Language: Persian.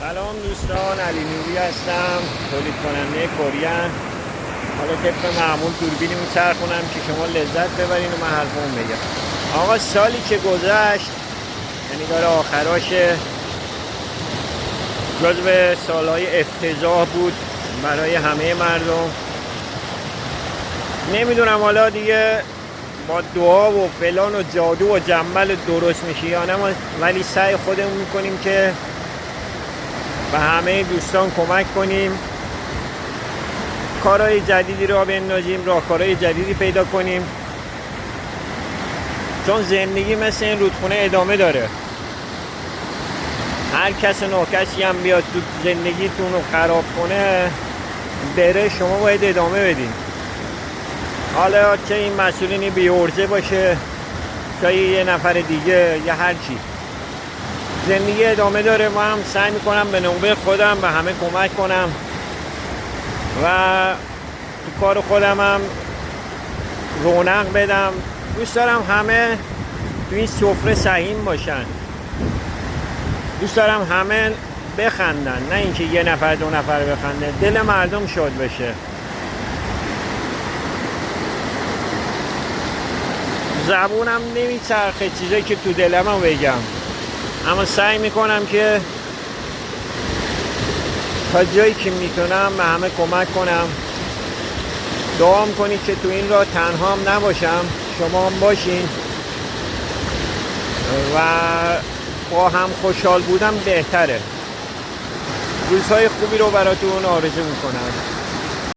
سلام دوستان، علی نوری هستم، تولید کننده کورین. حالا طبق معمول دوربینی میچرخونم که شما لذت ببرین و من حرفمو بگم. آقا سالی که گذشت، یعنی داره آخراشه، جزو سالهای افتضاح بود برای همه مردم. نمیدونم حالا دیگه با دعا و فلان و جادو و جنبل درست میشه یا نه، ولی سعی خودمون میکنیم که به همه دوستان کمک کنیم، کارهای جدیدی را بندازیم، راهکارهای جدیدی پیدا کنیم، چون زندگی مثل این رودخونه ادامه داره. هر کس ناکسی هم بیاد تو زندگیتون رو خراب کنه بره، شما باید ادامه بدین. حالا چه این مسئولینی بی‌عرضه باشه، چه یه نفر دیگه یا هر چی، زندگی ادامه داره. ما هم سعی میکنم به نوبه خودم به همه کمک کنم و تو کار خودم هم رونق بدم. دوست دارم همه تو این سفره سهیم باشن، دوست دارم همه بخندن، نه اینکه یه نفر دو نفر بخنده، دل مردم شاد بشه. زبونم نمیچرخه چیزایی که تو دلم بگم، اما سعی میکنم که تا جایی که میتونم به همه کمک کنم. دعا کنید که تو این راه تنها هم نباشم، شما هم باشین و با هم خوشحال بودم بهتره. روزهای خوبی رو براتون آرزو میکنم.